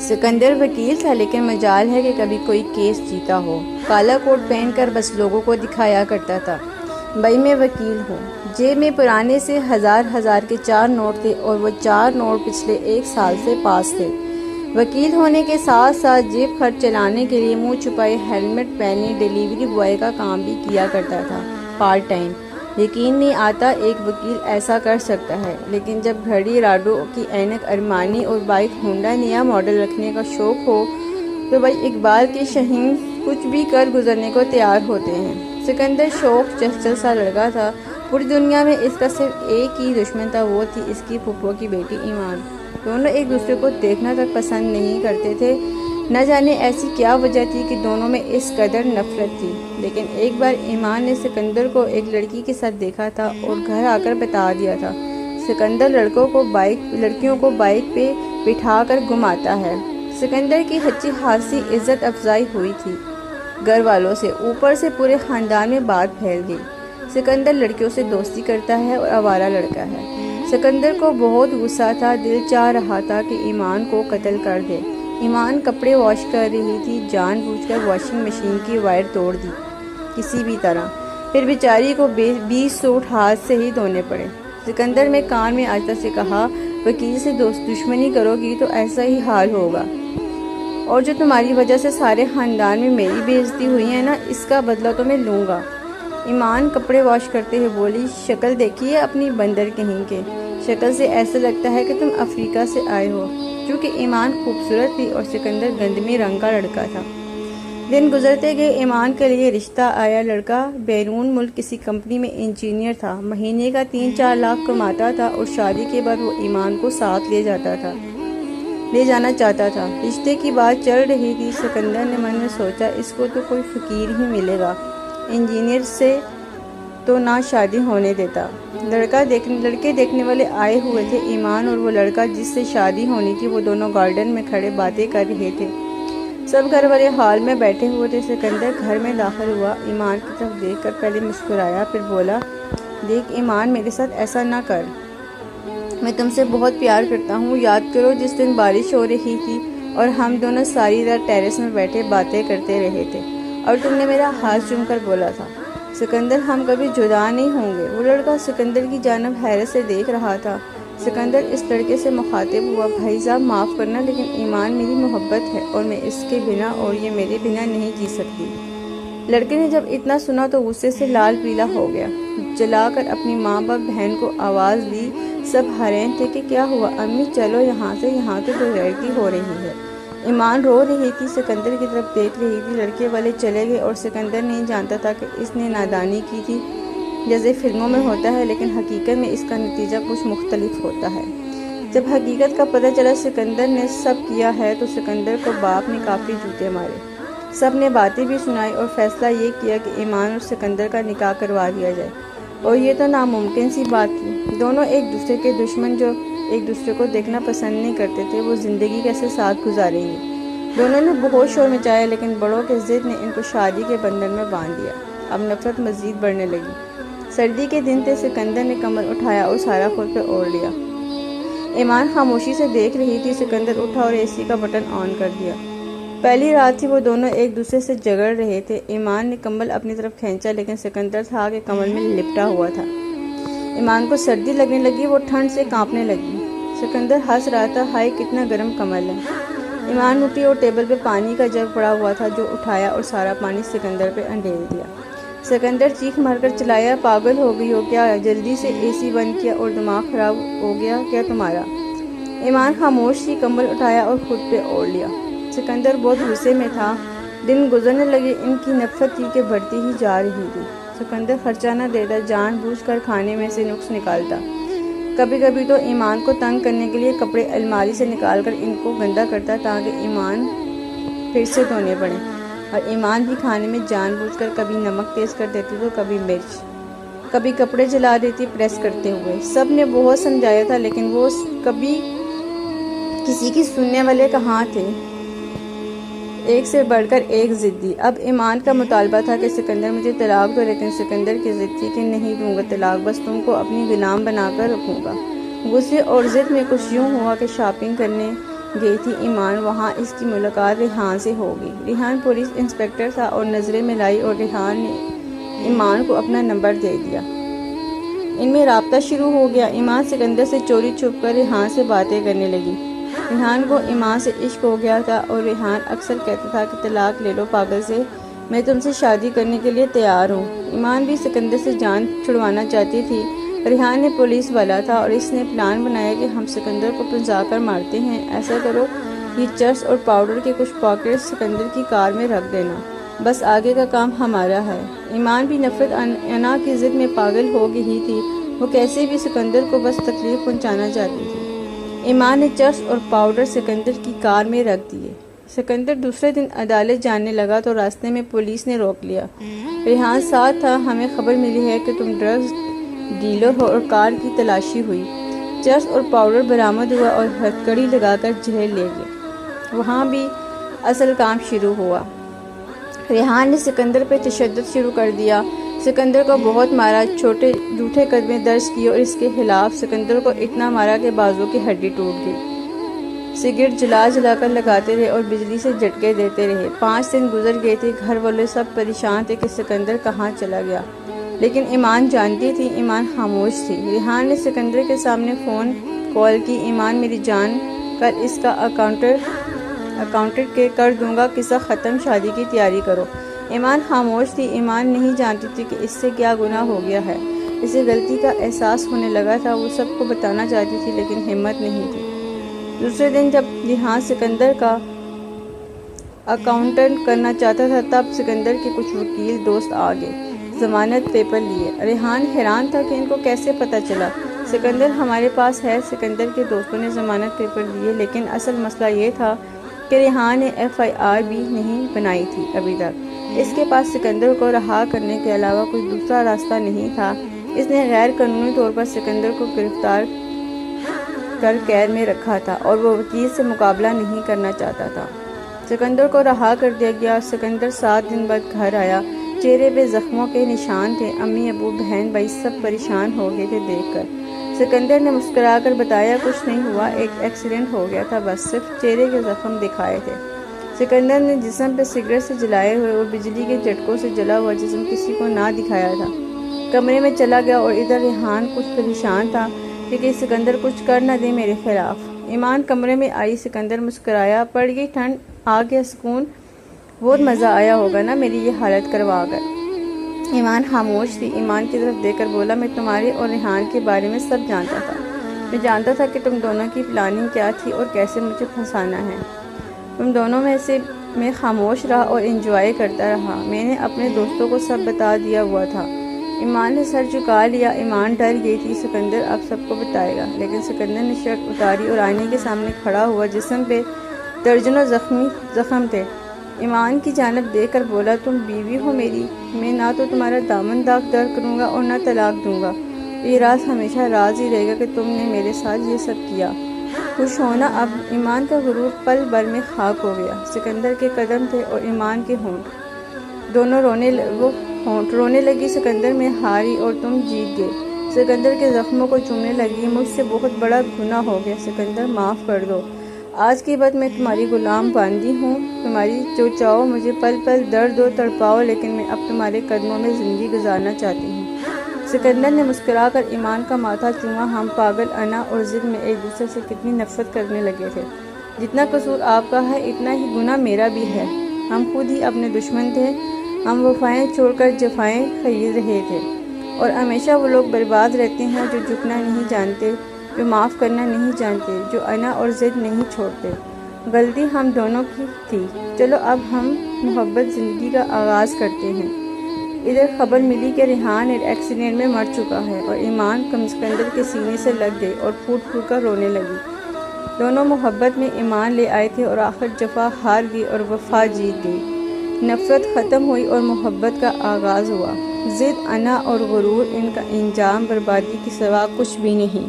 سکندر وکیل تھا، لیکن مجال ہے کہ کبھی کوئی کیس جیتا ہو۔ کالا کوٹ پہن کر بس لوگوں کو دکھایا کرتا تھا، بھائی میں وکیل ہوں۔ جیب میں پرانے سے ہزار کے 4 نوٹ تھے اور وہ 4 نوٹ پچھلے 1 سال سے پاس تھے۔ وکیل ہونے کے ساتھ ساتھ جیب خرچ چلانے کے لیے منہ چھپائے ہیلمٹ پہنے ڈیلیوری بوائے کا کام بھی کیا کرتا تھا، پارٹ ٹائم۔ یقین نہیں آتا ایک وکیل ایسا کر سکتا ہے، لیکن جب گھڑی راڈو کی اینک ارمانی اور بائک ہونڈا نیا ماڈل رکھنے کا شوق ہو تو بھائی اقبال کے شہین کچھ بھی کر گزرنے کو تیار ہوتے ہیں۔ سکندر شوق چنچل سا لڑکا تھا، پوری دنیا میں اس کا صرف ایک ہی دشمن تھا، وہ تھی اس کی پھپھو کی بیٹی ایمان۔ دونوں ایک دوسرے کو دیکھنا تک پسند نہیں کرتے تھے، نہ جانے ایسی کیا وجہ تھی کہ دونوں میں اس قدر نفرت تھی۔ لیکن ایک بار ایمان نے سکندر کو ایک لڑکی کے ساتھ دیکھا تھا اور گھر آ کر بتا دیا تھا۔ سکندر لڑکیوں کو بائک پہ بٹھا کر گھماتا ہے۔ سکندر کی اچھی خاصی عزت افزائی ہوئی تھی گھر والوں سے، اوپر سے پورے خاندان میں بات پھیل گئی۔ سکندر لڑکیوں سے دوستی کرتا ہے اور آوارہ لڑکا ہے۔ سکندر کو بہت غصہ تھا، دل چاہ رہا تھا کہ ایمان کو قتل کر دے۔ ایمان کپڑے واش کر رہی تھی، جان بوجھ کر واشنگ مشین کی وائر توڑ دی کسی بھی طرح، پھر بیچاری کو 20 سوٹ ہاتھ سے ہی دھونے پڑے۔ سکندر نے کان میں آہستہ سے کہا، وکیل سے دشمنی کرو گی تو ایسا ہی حال ہوگا، اور جو تمہاری وجہ سے سارے خاندان میں میری بے عزتی ہوئی ہے نا، اس کا بدلہ تو میں لوں گا۔ ایمان کپڑے واش کرتے ہوئے بولی، شکل دیکھیے اپنی بندر کہیں کے، شکل سے ایسا لگتا ہے کہ تم افریقہ سے آئے ہو۔ چونکہ ایمان خوبصورت تھی اور سکندر گندمی رنگ کا لڑکا تھا۔ دن گزرتے گئے، ایمان کے لیے رشتہ آیا۔ لڑکا بیرون ملک کسی کمپنی میں انجینئر تھا، مہینے کا 3-4 لاکھ کماتا تھا اور شادی کے بعد وہ ایمان کو ساتھ لے جانا چاہتا تھا۔ رشتے کی بات چل رہی تھی، سکندر نے من میں سوچا اس کو تو کوئی فقیر ہی ملے گا، انجینئر سے تو نہ شادی ہونے دیتا۔ لڑکے دیکھنے والے آئے ہوئے تھے، ایمان اور وہ لڑکا جس سے شادی ہونی تھی، وہ دونوں گارڈن میں کھڑے باتیں کر رہے تھے۔ سب گھر والے ہال میں بیٹھے ہوئے تھے۔ سکندر گھر میں داخل ہوا، ایمان کی طرف دیکھ کر پہلے مسکرایا، پھر بولا، دیکھ ایمان، میرے ساتھ ایسا نہ کر، میں تم سے بہت پیار کرتا ہوں۔ یاد کرو جس دن بارش ہو رہی تھی اور ہم دونوں ساری رات ٹیرس میں بیٹھے باتیں کرتے رہے تھے اور تم نے میرا ہاتھ چوم کر بولا تھا، سکندر ہم کبھی جدا نہیں ہوں گے۔ وہ لڑکا سکندر کی جانب حیرت سے دیکھ رہا تھا۔ سکندر اس لڑکے سے مخاطب ہوا، بھائی صاحب معاف کرنا، لیکن ایمان میری محبت ہے اور میں اس کے بنا اور یہ میرے بنا نہیں جی سکتی۔ لڑکے نے جب اتنا سنا تو غصے سے لال پیلا ہو گیا، جلا کر اپنی ماں باپ بہن کو آواز دی۔ سب حیران تھے کہ کیا ہوا، امی چلو یہاں سے، یہاں تو بغیرتی ہو رہی ہے۔ ایمان رو رہی تھی، سکندر کی طرف دیکھ رہی تھی۔ لڑکے والے چلے گئے اور سکندر نہیں جانتا تھا کہ اس نے نادانی کی تھی، جیسے فلموں میں ہوتا ہے، لیکن حقیقت میں اس کا نتیجہ کچھ مختلف ہوتا ہے۔ جب حقیقت کا پتہ چلا سکندر نے سب کیا ہے تو سکندر کو باپ نے کافی جوتے مارے۔ سب نے باتیں بھی سنائی اور فیصلہ یہ کیا کہ ایمان اور سکندر کا نکاح کروا دیا جائے، اور یہ تو ناممکن سی بات تھی۔ دونوں ایک دوسرے کے دشمن جو ایک دوسرے کو دیکھنا پسند نہیں کرتے تھے، وہ زندگی کیسے ساتھ گزاریں گے۔ دونوں نے بہت شور مچایا، لیکن بڑوں کے ضد نے ان کو شادی کے بندھن میں باندھ دیا۔ اب نفرت مزید بڑھنے لگی۔ سردی کے دن تھے، سکندر نے کمبل اٹھایا اور سارا خود پہ اوڑھ لیا۔ ایمان خاموشی سے دیکھ رہی تھی۔ سکندر اٹھا اور اے سی کا بٹن آن کر دیا۔ پہلی رات تھی، وہ دونوں ایک دوسرے سے جھگڑ رہے تھے۔ ایمان نے کمبل اپنی طرف کھینچا، لیکن سکندر تھا کہ کمبل میں لپٹا ہوا تھا۔ ایمان کو سردی لگنے لگی، وہ ٹھنڈ سے کانپنے لگی۔ سکندر ہنس رہا تھا، ہائے کتنا گرم کمبل ہے۔ ایمان اٹھی اور ٹیبل پہ پانی کا جگ پڑا ہوا تھا جو اٹھایا اور سارا پانی سکندر پہ انڈیل دیا۔ سکندر چیخ مار کر چلایا، پاگل ہو گئی ہو کیا، جلدی سے اے سی بند کیا، اور دماغ خراب ہو گیا کیا تمہارا۔ ایمان خاموش تھی، کمبل اٹھایا اور خود پہ اوڑھ لیا۔ سکندر بہت غصے میں تھا۔ دن گزرنے لگے، ان کی نفرت تھی کہ بڑھتی ہی جا رہی تھی۔ سکندر خرچہ نہ دیتا، جان بوجھ کر کھانے میں سے نقص نکالتا۔ کبھی کبھی تو ایمان کو تنگ کرنے کے لیے کپڑے الماری سے نکال کر ان کو گندا کرتا تاکہ ایمان پھر سے دھونے پڑیں، اور ایمان بھی کھانے میں جان بوجھ کر کبھی نمک تیز کر دیتی تو کبھی مرچ، کبھی کپڑے جلا دیتی پریس کرتے ہوئے۔ سب نے بہت سمجھایا تھا، لیکن وہ کبھی کسی کی سننے والے کہاں تھے، ایک سے بڑھ کر ایک ضدی۔ اب ایمان کا مطالبہ تھا کہ سکندر مجھے طلاق دو، لیکن سکندر کی ضد تھی کہ نہیں دوں گا طلاق، بس تم کو اپنی غلام بنا کر رکھوں گا۔ غصے اور ضد میں کچھ یوں ہوا کہ شاپنگ کرنے گئی تھی ایمان وہاں اس کی ملاقات ریحان سے ہو گئی۔ ریحان پولیس انسپکٹر تھا اور نظریں ملائی اور ریحان نے ایمان کو اپنا نمبر دے دیا۔ ان میں رابطہ شروع ہو گیا۔ ایمان سکندر سے چوری چھپ کر ریحان سے باتیں کرنے لگی۔ ریحان کو ایمان سے عشق ہو گیا تھا اور ریحان اکثر کہتا تھا کہ طلاق لے لو پاگل سے، میں تم سے شادی کرنے کے لیے تیار ہوں۔ ایمان بھی سکندر سے جان چھڑوانا چاہتی تھی۔ ریحان نے پولیس والا تھا اور اس نے پلان بنایا کہ ہم سکندر کو پھنسا کر مارتے ہیں، ایسا کرو یہ چرس اور پاؤڈر کے کچھ پاکٹس سکندر کی کار میں رکھ دینا، بس آگے کا کام ہمارا ہے۔ ایمان بھی نفرت انا کی ضد میں پاگل ہو گئی تھی، وہ کیسے بھی سکندر کو بس تکلیف پہنچانا چاہتی تھی۔ ایمان نے چرس اور پاؤڈر سکندر کی کار میں رکھ دیے۔ سکندر دوسرے دن عدالت جانے لگا تو راستے میں پولیس نے روک لیا۔ ریحان ساتھ تھا۔ ہمیں خبر ملی ہے کہ تم ڈرگز ڈیلر ہو اور کار کی تلاشی ہوئی، چرس اور پاؤڈر برآمد ہوا اور ہتھکڑی لگا کر جیل لے گئے۔ وہاں بھی اصل کام شروع ہوا۔ ریحان نے سکندر پہ تشدد شروع کر دیا، سکندر کو بہت مارا، چھوٹے جھوٹے قدمے درج کیے اور اس کے خلاف سکندر کو اتنا مارا کہ بازو کی ہڈی ٹوٹ گئی۔ سگریٹ جلا جلا کر لگاتے رہے اور بجلی سے جھٹکے دیتے رہے۔ 5 دن گزر گئے تھے۔ گھر والے سب پریشان تھے کہ سکندر کہاں چلا گیا، لیکن ایمان جانتی تھی، ایمان خاموش تھی۔ ریحان نے سکندر کے سامنے فون کال کی، ایمان میری جان، کل اس کا اکاؤنٹنٹ کے کر دوں گا، قصہ ختم، شادی کی تیاری کرو۔ ایمان خاموش تھی۔ ایمان نہیں جانتی تھی کہ اس سے کیا گناہ ہو گیا ہے۔ اسے غلطی کا احساس ہونے لگا تھا، وہ سب کو بتانا چاہتی تھی لیکن ہمت نہیں تھی۔ دوسرے دن جب ریحان سکندر کا اکاؤنٹنٹ کرنا چاہتا تھا تب سکندر کے کچھ وکیل دوست آ گئے، ضمانت پیپر لیے۔ ریحان حیران تھا کہ ان کو کیسے پتہ چلا۔ سکندر ہمارے پاس ہے، سکندر کے دوستوں نے ضمانت پیپر لیے، لیکن اصل مسئلہ یہ تھا کہ ریحان نے FIR بھی نہیں بنائی تھی ابھی تک۔ اس کے پاس سکندر کو رہا کرنے کے علاوہ کوئی دوسرا راستہ نہیں تھا۔ اس نے غیر قانونی طور پر سکندر کو گرفتار کر قید میں رکھا تھا اور وہ وکیل سے مقابلہ نہیں کرنا چاہتا تھا۔ سکندر کو رہا کر دیا گیا۔ سکندر 7 دن بعد گھر آیا، چہرے پہ زخموں کے نشان تھے۔ امی ابو بہن بھائی سب پریشان ہو گئے تھے دیکھ کر۔ سکندر نے مسکرا کر بتایا کچھ نہیں ہوا، ایک ایکسیڈنٹ ہو گیا تھا، بس صرف چہرے کے زخم دکھائے تھے۔ سکندر نے جسم پہ سگریٹ سے جلائے ہوئے اور بجلی کے جھٹکوں سے جلا ہوا جسم کسی کو نہ دکھایا تھا۔ کمرے میں چلا گیا اور ادھر ریحان کچھ پریشان تھا کہ سکندر کچھ کر نہ دے میرے خلاف۔ ایمان کمرے میں آئی، سکندر مسکرایا، پڑ گئی ٹھنڈ، آ گیا سکون، بہت مزہ آیا ہوگا نا میری یہ حالت کروا کر۔ ایمان خاموش تھی۔ ایمان کی طرف دیکھ کر بولا، میں تمہارے اور ریحان کے بارے میں سب جانتا تھا، میں جانتا تھا کہ تم دونوں کی پلاننگ کیا تھی اور کیسے مجھے پھنسانا ہے۔ تم دونوں میں سے میں خاموش رہا اور انجوائے کرتا رہا، میں نے اپنے دوستوں کو سب بتا دیا ہوا تھا۔ ایمان نے سر جھکا لیا۔ ایمان ڈر گئی تھی سکندر اب سب کو بتائے گا، لیکن سکندر نے شرٹ اتاری اور آئینے کے سامنے کھڑا ہوا، جسم پہ درجنوں زخم تھے۔ ایمان کی جانب دیکھ کر بولا، تم بیوی ہو میری، میں نہ تو تمہارا دامن داغ در کروں گا اور نہ طلاق دوں گا، یہ راز ہمیشہ راز ہی رہے گا کہ تم نے میرے ساتھ یہ سب کیا۔ خوش ہونا اب؟ ایمان کا غرور پل بھر میں خاک ہو گیا۔ سکندر کے قدم تھے اور ایمان کے ہونٹ، دونوں رونے لگی۔ سکندر میں ہاری اور تم جیت گئے۔ سکندر کے زخموں کو چومنے لگی، مجھ سے بہت بڑا گناہ ہو گیا سکندر، معاف کر دو، آج کے بعد میں تمہاری غلام باندھی ہوں، تمہاری جو چاہو مجھے پل پل درد دو، تڑپاؤ، لیکن میں اب تمہارے قدموں میں زندگی گزارنا چاہتی ہوں۔ سکندر نے مسکرا کر ایمان کا ماتھا چوما۔ ہم پاگل انا اور ضد میں ایک دوسرے سے کتنی نفرت کرنے لگے تھے، جتنا قصور آپ کا ہے اتنا ہی گناہ میرا بھی ہے، ہم خود ہی اپنے دشمن تھے، ہم وفائیں چھوڑ کر جفائیں خرید رہے تھے، اور ہمیشہ وہ لوگ برباد رہتے ہیں جو جھکنا نہیں جانتے، جو معاف کرنا نہیں جانتے، جو انا اور ضد نہیں چھوڑتے۔ غلطی ہم دونوں کی تھی، چلو اب ہم محبت زندگی کا آغاز کرتے ہیں۔ ادھر خبر ملی کہ ریحان ایک ایکسیڈنٹ میں مر چکا ہے اور ایمان سکندر کے سینے سے لگ گئی اور پھوٹ پھوٹ کر رونے لگی۔ دونوں محبت میں ایمان لے آئے تھے اور آخر جفا ہار گئی اور وفا جیت گئی۔ نفرت ختم ہوئی اور محبت کا آغاز ہوا۔ ضد، انا اور غرور، ان کا انجام بربادی کے سوا کچھ بھی نہیں۔